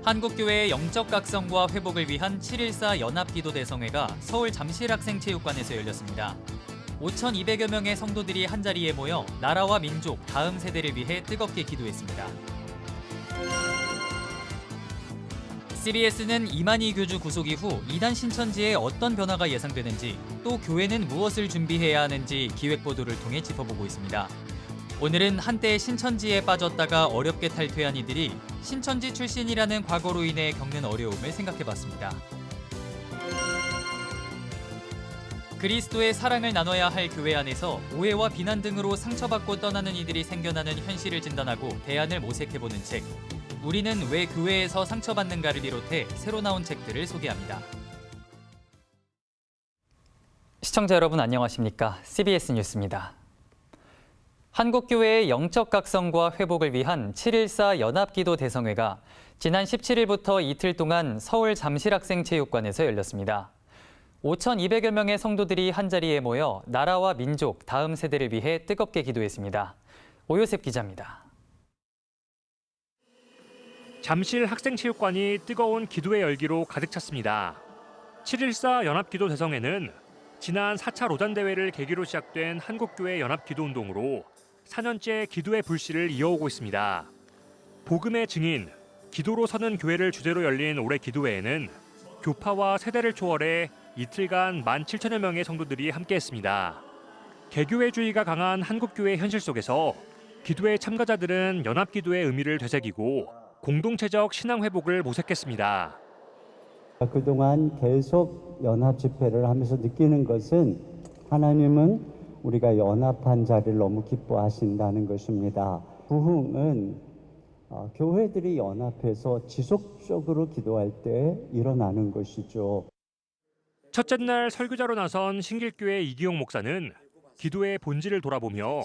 한국교회의 영적 각성과 회복을 위한 7.14 연합기도대성회가 서울 잠실학생체육관에서 열렸습니다. 5,200여 명의 성도들이 한자리에 모여 나라와 민족, 다음 세대를 위해 뜨겁게 기도했습니다. CBS는 이만희 교주 구속 이후 이단 신천지에 어떤 변화가 예상되는지, 또 교회는 무엇을 준비해야 하는지 기획보도를 통해 짚어보고 있습니다. 오늘은 한때 신천지에 빠졌다가 어렵게 탈퇴한 이들이 신천지 출신이라는 과거로 인해 겪는 어려움을 생각해봤습니다. 그리스도의 사랑을 나눠야 할 교회 안에서 오해와 비난 등으로 상처받고 떠나는 이들이 생겨나는 현실을 진단하고 대안을 모색해보는 책, 우리는 왜 교회에서 상처받는가를 비롯해 새로 나온 책들을 소개합니다. 시청자 여러분 안녕하십니까? CBS 뉴스입니다. 한국교회의 영적 각성과 회복을 위한 7.14 연합기도 대성회가 지난 17일부터 이틀 동안 서울 잠실학생체육관에서 열렸습니다. 5,200여 명의 성도들이 한자리에 모여 나라와 민족, 다음 세대를 위해 뜨겁게 기도했습니다. 오요셉 기자입니다. 잠실 학생체육관이 뜨거운 기도의 열기로 가득 찼습니다. 7.14 연합기도 대성회는 지난 4차 로잔대회를 계기로 시작된 한국교회 연합기도운동으로 4년째 기도의 불씨를 이어오고 있습니다. 복음의 증인, 기도로 서는 교회를 주제로 열린 올해 기도회에는 교파와 세대를 초월해 이틀간 17,000여 명의 성도들이 함께했습니다. 개교회주의가 강한 한국교회 현실 속에서 기도회 참가자들은 연합기도의 의미를 되새기고 공동체적 신앙 회복을 모색했습니다. 그동안 계속 연합 집회를 하면서 느끼는 것은 하나님은 우리가 연합한 자리를 너무 기뻐하신다는 것입니다. 부흥은 교회들이 연합해서 지속적으로 기도할 때 일어나는 것이죠. 첫째 날 설교자로 나선 신길교회 이기용 목사는 기도의 본질을 돌아보며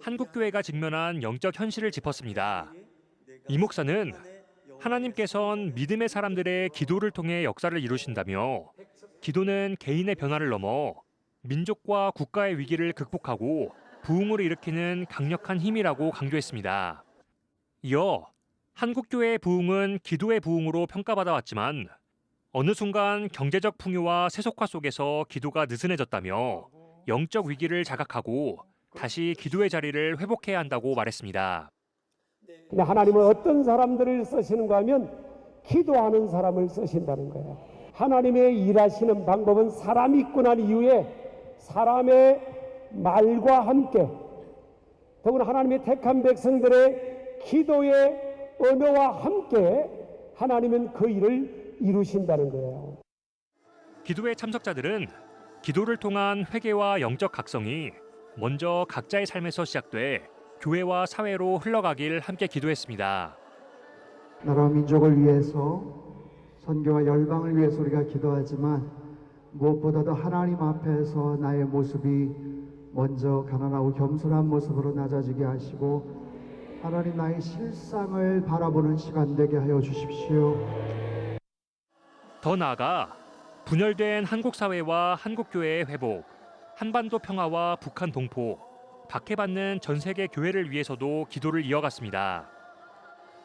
한국교회가 직면한 영적 현실을 짚었습니다. 이 목사는 하나님께선 믿음의 사람들의 기도를 통해 역사를 이루신다며 기도는 개인의 변화를 넘어 민족과 국가의 위기를 극복하고 부흥을 일으키는 강력한 힘이라고 강조했습니다. 이어 한국교회의 부흥은 기도의 부흥으로 평가받아왔지만 어느 순간 경제적 풍요와 세속화 속에서 기도가 느슨해졌다며 영적 위기를 자각하고 다시 기도의 자리를 회복해야 한다고 말했습니다. 근데 하나님은 어떤 사람들을 쓰시는가 하면 기도하는 사람을 쓰신다는 거예요. 하나님의 일하시는 방법은 사람이 있고 난 이후에 사람의 말과 함께 더구나 하나님의 택한 백성들의 기도의 언어와 함께 하나님은 그 일을 이루신다는 거예요. 기도회 참석자들은 기도를 통한 회개와 영적 각성이 먼저 각자의 삶에서 시작돼 교회와 사회로 흘러가길 함께 기도했습니다. 나라와 민족을 위해서 선교와 열방을 위해서 우리가 기도하지만 무엇보다도 하나님 앞에서 나의 모습이 먼저 가난하고 겸손한 모습으로 낮아지게 하시고 하나님 나의 실상을 바라보는 시간 되게 하여 주십시오. 더 나아가 분열된 한국 사회와 한국 교회의 회복, 한반도 평화와 북한 동포, 박해받는 전 세계 교회를 위해서도 기도를 이어갔습니다.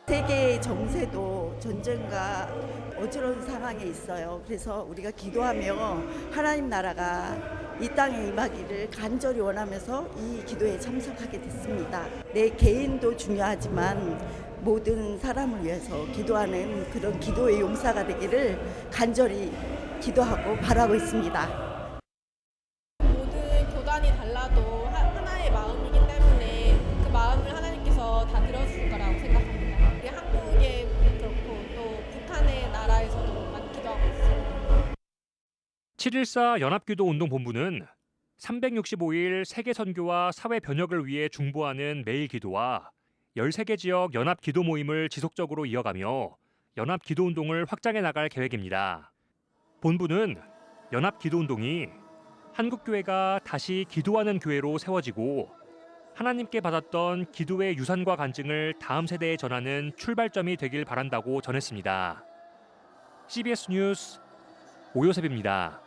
세계 정세도 전쟁과 어지러운 상황에 있어요. 그래서 우리가 기도하며 하나님 나라가 이 땅에 임하기를 간절히 원하면서 이 기도에 참석하게 됐습니다. 내 개인도 중요하지만 모든 사람을 위해서 기도하는 그런 기도의 용사가 되기를 간절히 기도하고 바라고 있습니다. 모든 교단이 달라도 하나의 마음이기 때문에 그 마음을 하나님께서 다 들어주실 거라고 생각합니다. 우리 한국에 그렇고 또 북한의 나라에서도 많이 기도하고 있습니다. 7.14 연합기도운동본부는 365일 세계 선교와 사회 변혁을 위해 중보하는 매일 기도와 13개 지역 연합기도 모임을 지속적으로 이어가며 연합기도운동을 확장해 나갈 계획입니다. 본부는 연합기도운동이 한국교회가 다시 기도하는 교회로 세워지고 하나님께 받았던 기도의 유산과 간증을 다음 세대에 전하는 출발점이 되길 바란다고 전했습니다. CBS 뉴스 오요셉입니다.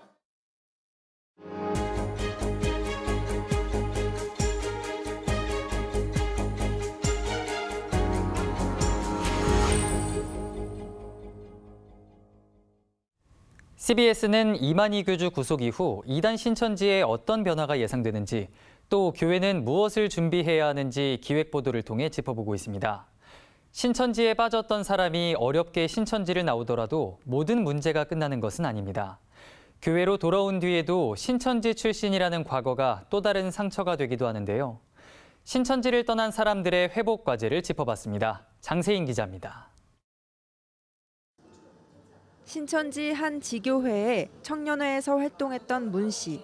CBS는 이만희 교주 구속 이후 이단 신천지에 어떤 변화가 예상되는지, 또 교회는 무엇을 준비해야 하는지 기획 보도를 통해 짚어보고 있습니다. 신천지에 빠졌던 사람이 어렵게 신천지를 나오더라도 모든 문제가 끝나는 것은 아닙니다. 교회로 돌아온 뒤에도 신천지 출신이라는 과거가 또 다른 상처가 되기도 하는데요. 신천지를 떠난 사람들의 회복 과제를 짚어봤습니다. 장세인 기자입니다. 신천지 한 지교회에 청년회에서 활동했던 문 씨.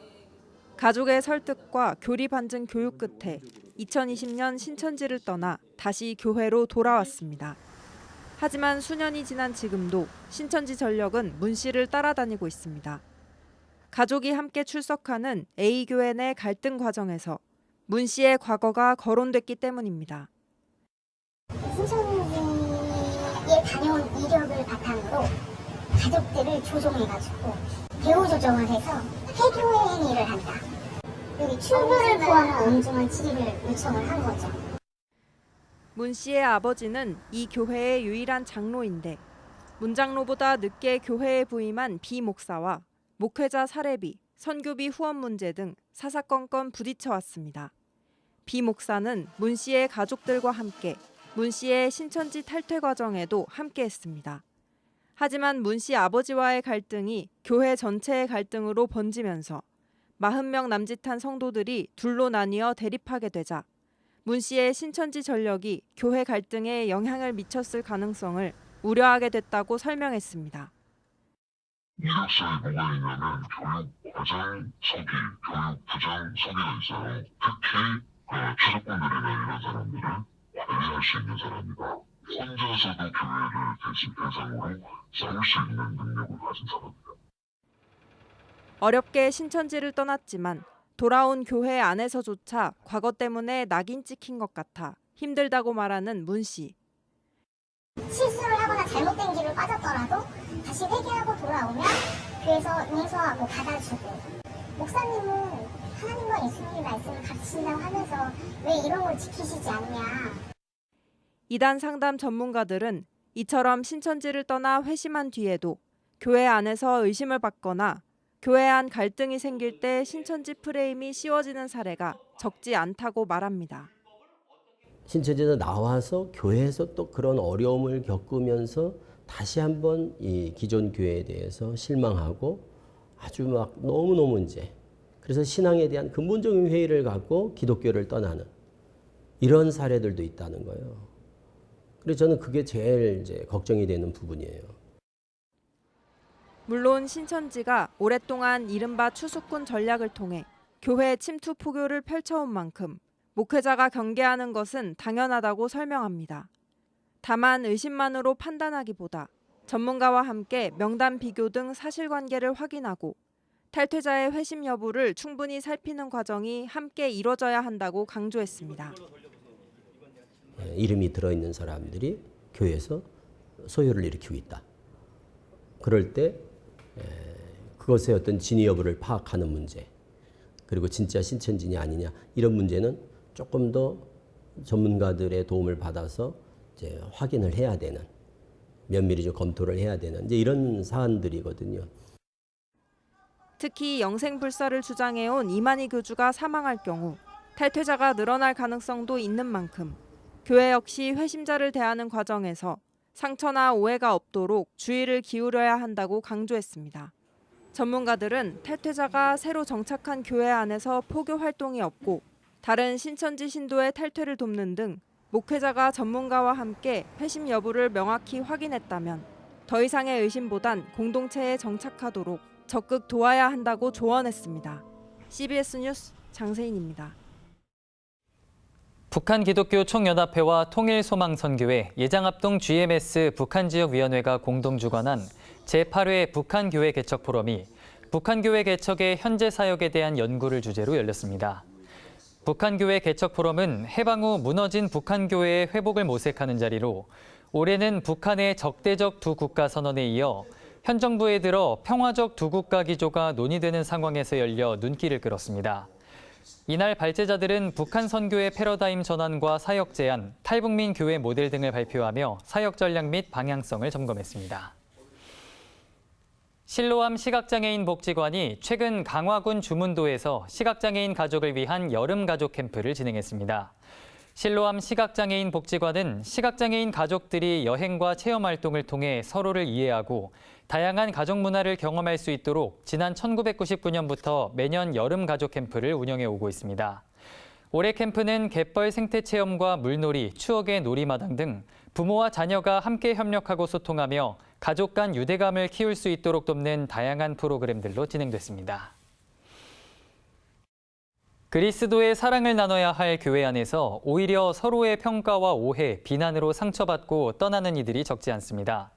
가족의 설득과 교리 반증 교육 끝에 2020년 신천지를 떠나 다시 교회로 돌아왔습니다. 하지만 수년이 지난 지금도 신천지 전력은 문 씨를 따라다니고 있습니다. 가족이 함께 출석하는 A교회 내 갈등 과정에서 문 씨의 과거가 거론됐기 때문입니다. 신천지에 다녀온 이력을 바탕으로 가족들을 조종해가지고 배후 조정을 해서 폐교회 행위를 한다. 여기 출교를 포함한 엄중한 치리를 요청을 한 거죠. 문 씨의 아버지는 이 교회의 유일한 장로인데 문 장로보다 늦게 교회에 부임한 비 목사와 목회자 사례비, 선교비 후원 문제 등 사사건건 부딪혀왔습니다. 비 목사는 문 씨의 가족들과 함께 문 씨의 신천지 탈퇴 과정에도 함께했습니다. 하지만 문 씨 아버지와의 갈등이 교회 전체의 갈등으로 번지면서 40명 남짓한 성도들이 둘로 나뉘어 대립하게 되자 문 씨의 신천지 전력이 교회 갈등에 영향을 미쳤을 가능성을 우려하게 됐다고 설명했습니다. 이력서에 뭐가 있냐면 교육 과장 서기, 교육 부장 서기가 있어요. 특히 추석분들이나 이런 사람들을 관리할 수 있는 사람이다. 혼자서도 교회를 대상으로 싸울 수 있는 능력을 가진 사람이다. 어렵게 신천지를 떠났지만 돌아온 교회 안에서조차 과거 때문에 낙인 찍힌 것 같아 힘들다고 말하는 문 씨. 실수를 하거나 잘못된 길을 빠졌더라도 다시 회개하고 돌아오면 교회에서 용서하고 받아주고, 목사님은 하나님과 예수님의 말씀을 가르치신다고 하면서 왜 이런 걸 지키시지 않냐. 이단 상담 전문가들은 이처럼 신천지를 떠나 회심한 뒤에도 교회 안에서 의심을 받거나 교회 안 갈등이 생길 때 신천지 프레임이 씌워지는 사례가 적지 않다고 말합니다. 신천지에서 나와서 교회에서 또 그런 어려움을 겪으면서 다시 한번 이 기존 교회에 대해서 실망하고 아주 막 너무너무 이제 그래서 신앙에 대한 근본적인 회의를 갖고 기독교를 떠나는 이런 사례들도 있다는 거예요. 그래서 저는 그게 제일 이제 걱정이 되는 부분이에요. 물론 신천지가 오랫동안 이른바 추수꾼 전략을 통해 교회 침투 포교를 펼쳐온 만큼 목회자가 경계하는 것은 당연하다고 설명합니다. 다만 의심만으로 판단하기보다 전문가와 함께 명단 비교 등 사실관계를 확인하고 탈퇴자의 회심 여부를 충분히 살피는 과정이 함께 이뤄져야 한다고 강조했습니다. 이름이 들어있는 사람들이 교회에서 소요를 일으키고 있다. 그럴 때 그것의 어떤 진위 여부를 파악하는 문제, 그리고 진짜 신천지냐 아니냐 이런 문제는 조금 더 전문가들의 도움을 받아서 이제 확인을 해야 되는, 면밀히 좀 검토를 해야 되는 이제 이런 사안들이거든요. 특히 영생불사를 주장해온 이만희 교주가 사망할 경우 탈퇴자가 늘어날 가능성도 있는 만큼 교회 역시 회심자를 대하는 과정에서 상처나 오해가 없도록 주의를 기울여야 한다고 강조했습니다. 전문가들은 탈퇴자가 새로 정착한 교회 안에서 포교 활동이 없고 다른 신천지 신도의 탈퇴를 돕는 등 목회자가 전문가와 함께 회심 여부를 명확히 확인했다면 더 이상의 의심보단 공동체에 정착하도록 적극 도와야 한다고 조언했습니다. CBS 뉴스 장세인입니다. 북한 기독교 총연합회와 통일소망선교회, 예장합동 GMS 북한지역위원회가 공동 주관한 제8회 북한교회 개척 포럼이 북한교회 개척의 현재 사역에 대한 연구를 주제로 열렸습니다. 북한교회 개척 포럼은 해방 후 무너진 북한교회의 회복을 모색하는 자리로 올해는 북한의 적대적 두 국가 선언에 이어 현 정부에 들어 평화적 두 국가 기조가 논의되는 상황에서 열려 눈길을 끌었습니다. 이날 발제자들은 북한 선교의 패러다임 전환과 사역 제안, 탈북민 교회 모델 등을 발표하며 사역 전략 및 방향성을 점검했습니다. 실로암 시각장애인 복지관이 최근 강화군 주문도에서 시각장애인 가족을 위한 여름 가족 캠프를 진행했습니다. 실로암 시각장애인 복지관은 시각장애인 가족들이 여행과 체험 활동을 통해 서로를 이해하고 다양한 가족 문화를 경험할 수 있도록 지난 1999년부터 매년 여름 가족 캠프를 운영해 오고 있습니다. 올해 캠프는 갯벌 생태 체험과 물놀이, 추억의 놀이마당 등 부모와 자녀가 함께 협력하고 소통하며 가족 간 유대감을 키울 수 있도록 돕는 다양한 프로그램들로 진행됐습니다. 그리스도의 사랑을 나눠야 할 교회 안에서 오히려 서로의 평가와 오해, 비난으로 상처받고 떠나는 이들이 적지 않습니다.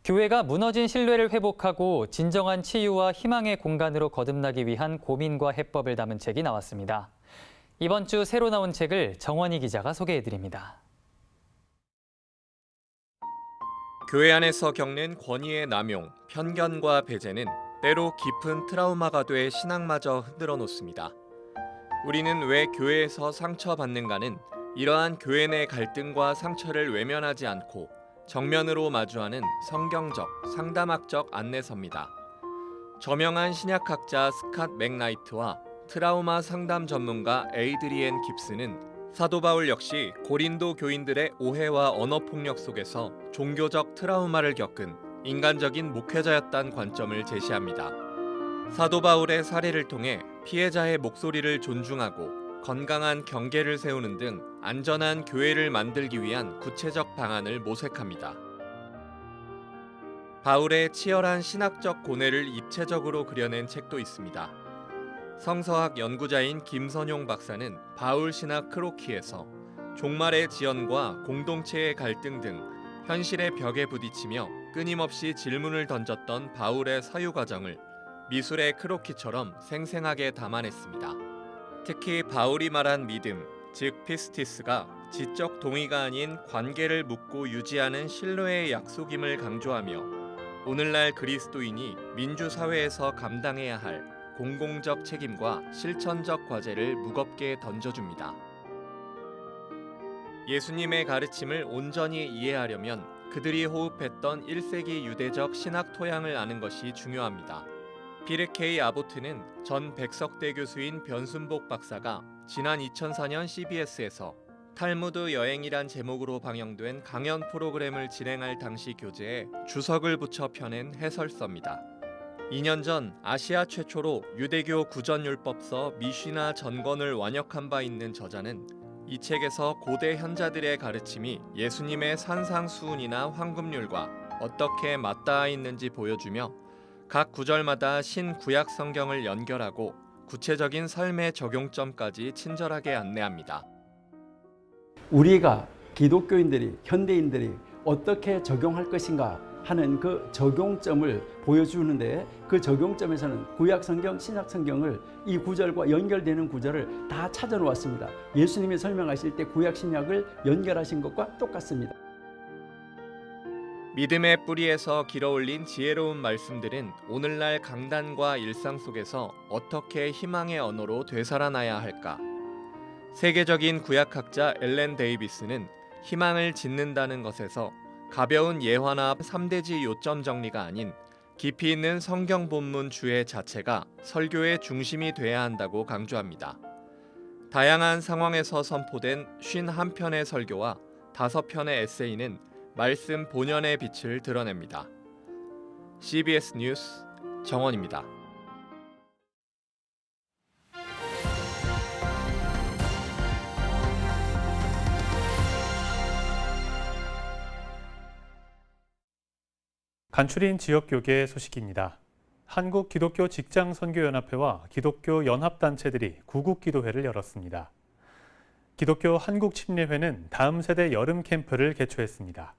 교회가 무너진 신뢰를 회복하고 진정한 치유와 희망의 공간으로 거듭나기 위한 고민과 해법을 담은 책이 나왔습니다. 이번 주 새로 나온 책을 정원희 기자가 소개해드립니다. 교회 안에서 겪는 권위의 남용, 편견과 배제는 때로 깊은 트라우마가 돼 신앙마저 흔들어 놓습니다. 우리는 왜 교회에서 상처받는가는 이러한 교회 내 갈등과 상처를 외면하지 않고 정면으로 마주하는 성경적, 상담학적 안내서입니다. 저명한 신약학자 스캇 맥나이트와 트라우마 상담 전문가 에이드리엔 깁스는 사도 바울 역시 고린도 교인들의 오해와 언어폭력 속에서 종교적 트라우마를 겪은 인간적인 목회자였다는 관점을 제시합니다. 사도 바울의 사례를 통해 피해자의 목소리를 존중하고 건강한 경계를 세우는 등 안전한 교회를 만들기 위한 구체적 방안을 모색합니다. 바울의 치열한 신학적 고뇌를 입체적으로 그려낸 책도 있습니다. 성서학 연구자인 김선용 박사는 바울 신학 크로키에서 종말의 지연과 공동체의 갈등 등 현실의 벽에 부딪히며 끊임없이 질문을 던졌던 바울의 사유 과정을 미술의 크로키처럼 생생하게 담아냈습니다. 특히 바울이 말한 믿음, 즉 피스티스가 지적 동의가 아닌 관계를 묻고 유지하는 신뢰의 약속임을 강조하며 오늘날 그리스도인이 민주사회에서 감당해야 할 공공적 책임과 실천적 과제를 무겁게 던져줍니다. 예수님의 가르침을 온전히 이해하려면 그들이 호흡했던 1세기 유대적 신학 토양을 아는 것이 중요합니다. 피르케이 아보트는 전 백석대 교수인 변순복 박사가 지난 2004년 CBS에서 탈무드 여행이란 제목으로 방영된 강연 프로그램을 진행할 당시 교재에 주석을 붙여 펴낸 해설서입니다. 2년 전 아시아 최초로 유대교 구전율법서 미쉬나 전건을 완역한 바 있는 저자는 이 책에서 고대 현자들의 가르침이 예수님의 산상수훈이나 황금률과 어떻게 맞닿아 있는지 보여주며 각 구절마다 신구약 성경을 연결하고 구체적인 삶의 적용점까지 친절하게 안내합니다. 우리가 기독교인들이, 현대인들이 어떻게 적용할 것인가 하는 그 적용점을 보여주는데 그 적용점에서는 구약 성경, 신약 성경을 이 구절과 연결되는 구절을 다 찾아 놓았습니다. 예수님이 설명하실 때 구약 신약을 연결하신 것과 똑같습니다. 믿음의 뿌리에서 길어올린 지혜로운 말씀들은 오늘날 강단과 일상 속에서 어떻게 희망의 언어로 되살아나야 할까? 세계적인 구약학자 엘렌 데이비스는 희망을 짓는다는 것에서 가벼운 예화나 3대지 요점 정리가 아닌 깊이 있는 성경 본문 주의 자체가 설교의 중심이 돼야 한다고 강조합니다. 다양한 상황에서 선포된 51편의 설교와 5편의 에세이는 말씀 본연의 빛을 드러냅니다. CBS 뉴스 정원입니다. 간추린 지역교계 소식입니다. 한국기독교직장선교연합회와 기독교 연합단체들이 구국기도회를 열었습니다. 기독교 한국침례회는 다음 세대 여름 캠프를 개최했습니다.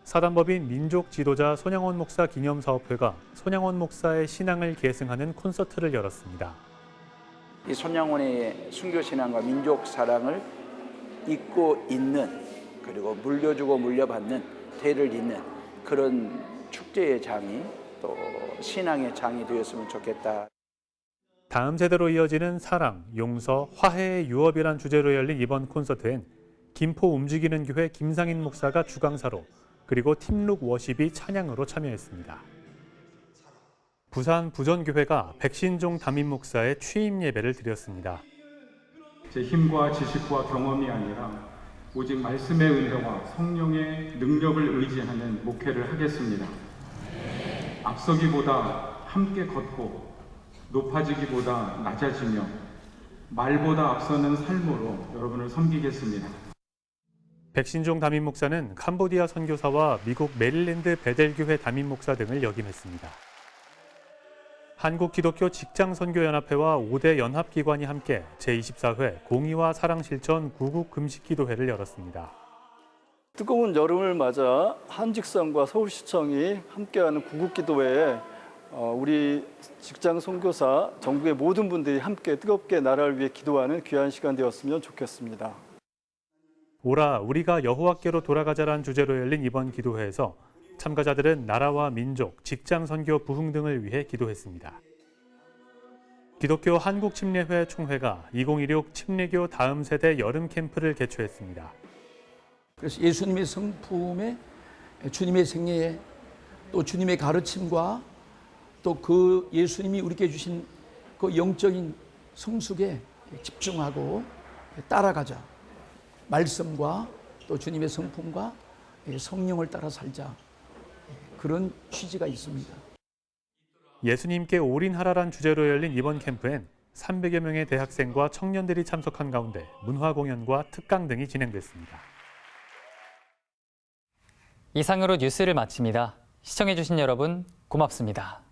사단법인 민족지도자 손양원 목사 기념사업회가 손양원 목사의 신앙을 계승하는 콘서트를 열었습니다. 이 손양원의 순교신앙과 민족사랑을 잊고 있는, 그리고 물려주고 물려받는 대를 잇는 그런 축제의 장이 또 신앙의 장이 되었으면 좋겠다. 다음 세대로 이어지는 사랑, 용서, 화해의 유업이란 주제로 열린 이번 콘서트엔 김포 움직이는 교회 김상인 목사가 주강사로, 그리고 팀룩 워십이 찬양으로 참여했습니다. 부산 부전교회가 백신종 담임 목사의 취임 예배를 드렸습니다. 제 힘과 지식과 경험이 아니라 오직 말씀의 은혜와 성령의 능력을 의지하는 목회를 하겠습니다. 앞서기보다 함께 걷고 높아지기보다 낮아지며 말보다 앞서는 삶으로 여러분을 섬기겠습니다. 백신종 담임 목사는 캄보디아 선교사와 미국 메릴랜드 베델교회 담임 목사 등을 역임했습니다. 한국기독교 직장선교연합회와 5대 연합기관이 함께 제24회 공의와 사랑실천 구국금식기도회를 열었습니다. 뜨거운 여름을 맞아 한직선과 서울시청이 함께하는 구국기도회에 우리 직장 선교사 전국의 모든 분들이 함께 뜨겁게 나라를 위해 기도하는 귀한 시간 되었으면 좋겠습니다. 오라 우리가 여호와께로 돌아가자란 주제로 열린 이번 기도회에서 참가자들은 나라와 민족, 직장 선교 부흥 등을 위해 기도했습니다. 기독교 한국침례회 총회가 2016 침례교 다음 세대 여름 캠프를 개최했습니다. 그래서 예수님의 성품에 주님의 생애에 또 주님의 가르침과 또 그 예수님이 우리에게 주신 그 영적인 성숙에 집중하고 따라가자. 말씀과 또 주님의 성품과 성령을 따라 살자. 그런 취지가 있습니다. 예수님께 올인하라란 주제로 열린 이번 캠프엔 300여 명의 대학생과 청년들이 참석한 가운데 문화 공연과 특강 등이 진행됐습니다. 이상으로 뉴스를 마칩니다. 시청해주신 여러분 고맙습니다.